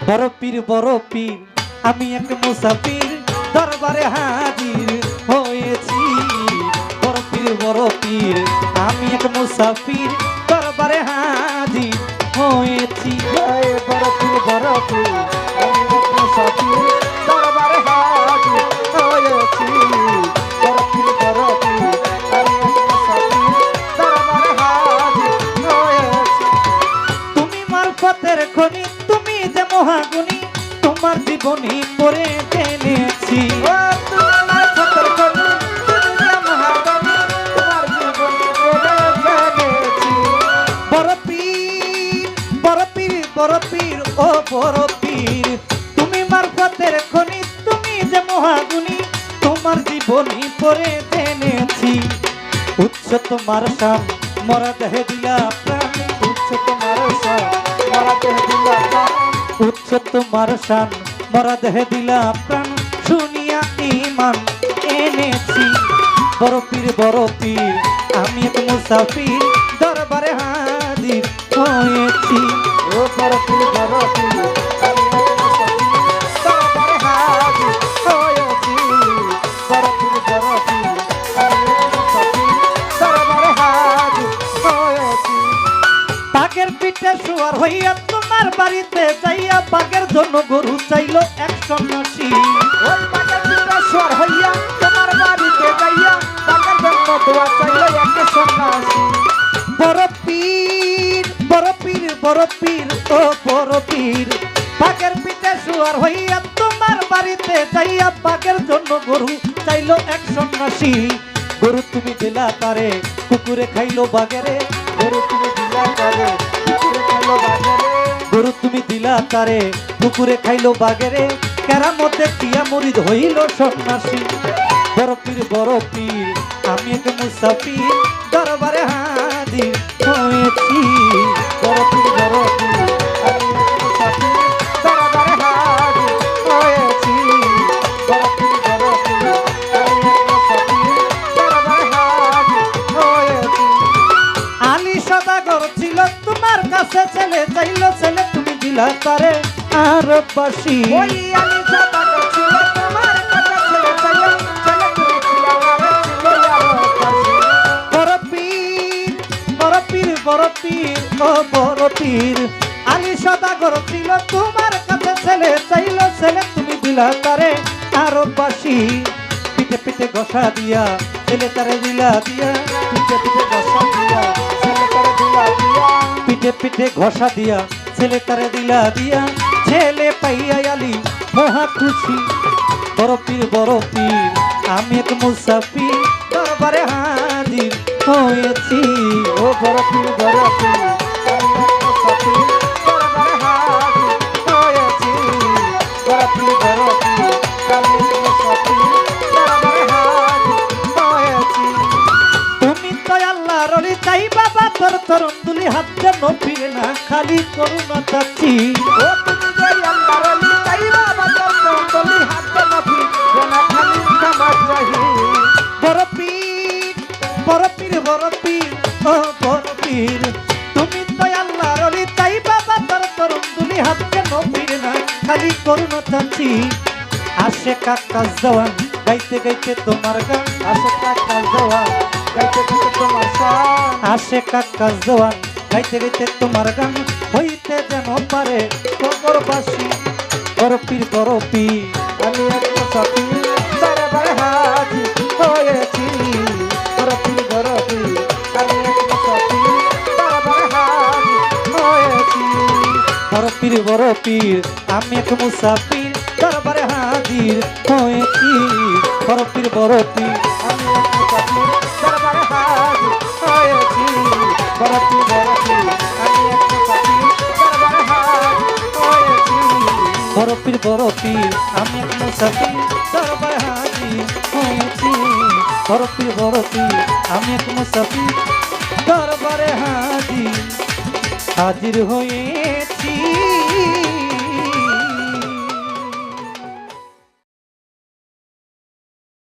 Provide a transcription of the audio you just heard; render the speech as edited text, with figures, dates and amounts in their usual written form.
বড় পীর আমি এক মুসাফির দরবারে হাজির হয়েছি। বড় পীর আমি এক মুসাফির দরবারে হাজির হয়েছি। বড় পীর আমি এক মুসাফির দরবারে হাজির হয়েছি। বড় পীর আমি এক মুসাফির দরবারে হাজির হয়েছি। তুমি মারফতের খনি, তুমি যে মহাগুণী, তোমার জীবনী পড়ে জেনেছি। ও তুমি মারফতের খনি, তুমি যে মহাগুণী, তোমার জীবনী পড়ে জেনেছি। বড় পীর ও বড় পীর, তুমি মারফতের খনি, তুমি যে মহাগুণী, তোমার জীবনী পড়ে জেনেছি। উচ্চ তোমার শান মরা দেহে দিলা প্রাণ, উচ্চ তোমার শান মরা দেহে দিলা প্রাণ, উচ্চ তোমার শান মরা দেহে দিলা প্রাণ, শুনিয়া ঈমান এনেছি। বড় পীর আমি এক মুসাফির দরবারে হাজির হয়েছি। ও বড় পীর আমি এক মুসাফির দরবারে হাজির হয়েছি। বড় পীর আমি এক মুসাফির দরবারে হাজির হয়েছি। বাঘের পিঠে শুয়ার হইয়া তোমার বাড়িতে যাইয়া, বাঘের জন্য গরু চাইল এক সন্ন্যাসী। ওই বাঘের পিঠে শুয়ার হইয়া তোমার বাড়িতে যাইয়া, বাঘের জন্য দোয়া চাইল এক সন্ন্যাসী। বড় পীর ও বড় পীর, বাঘের পিঠে শুয়ার হইয়া তোমার বাড়িতে যাইয়া, বাঘের জন্য গরু চাইল এক সন্ন্যাসী। গরু তুমি দিলা তারে, কুকুরে খাইলো বাঘেরে। গরু তুমি দিলা তারে, কুকুরে খাইলো বাঘেরে। গরু তুমি দিলা তারে, কুকুরে খাইলো বাঘেরে। কেরামতে কিয়া মরিদ হইল সন্ন্যাসী। বড় পীর আমি এক মুসাফির দরবারে হাজির হয়েছি। বড় পীর আমি এক মুসাফির দরবারে হাজির হয়েছি। বড় পীর আমি এক মুসাফির দরবারে হাজির হয়েছি। আলী সদাগর ছিল তোমার কাছে, ছেলে চাইল ছেলে তুমি দিলা তারে আর বাসি। ওই আমি সদাগর ছিল তোমার কাছে, ছেলে চাইল ছেলে তুমি দিলা তারে, ছিল আরো কাছে। বড় পীর ও বড় পীর, আলী সদাগর ছিল তোমার কাছে, ছেলে চাইল ছেলে তুমি দিলা তারে আরো বাসি। পিঠে পিঠে ঘষা দিয়া ছেলে তারে দিলা দিয়া, পিঠে পিঠে ঘষা দিয়া ছেলে তারে দিলা দিয়া, পিঠে পিঠে ঘষা দিয়া ছেলে তারে দিলা দিয়া। ছেলে পাইয়া আলী মহা খুশি। বড় পীর আমি এক মুসাফির দরবারে হাজির হয়েছি। ও বড় পীর আমি এক মুসাফির দরবারে হাজির হয়েছি। বড় পীর আমি এক মুসাফির দরবারে হাজির হয়েছি। তুমি তো আল্লাহর ওলি, চাই বাবা তোর তরুণ তুলি, হাত যেন ফিরে না খালি করুণা চাচ্ছি। ও তুমি যে আল্লাহর ওলি, চাই বাবা তোর তরুণ হাত যেন ফিরে না খালি ক্ষমা চাহি। বড় পীর ও বড় পীর, তুমি তো আল্লাহর ওলি, চাই বাবা তোর তরুণ তুলি, হাত যেন ফিরে না খালি করুণা চাচ্ছি। আসে কাকাস জওয়ান গাইতে গাইতে তোমার গান, আসে কাকাস জওয়ান গাইতে গাইতে তোমার শান, আসে কাকাস জওয়ান গাইতে গাইতে তোমার গান, হইতে যেন পারে কবরবাসী। বড় পীর আমি এক মুসাফির দরবারে হাজির হয়েছি। বড় পীর আমি এক মুসাফির দরবারে হাজির হয়েছি। বড় পীর আমি এক মুসাফির দরবারে হাজির হয়েছি। বড় পীর আমি এক মুসাফির দরবারে হাজির হয়েছি। বড় পীর আমি এক মুসাফির দরবারে হাজির হয়েছি। বড় পীর আমি এক মুসাফির দরবারে হাজির হয়েছি। বড় পীর আমি এক মুসাফির দরবারে হাজির হয়েছি।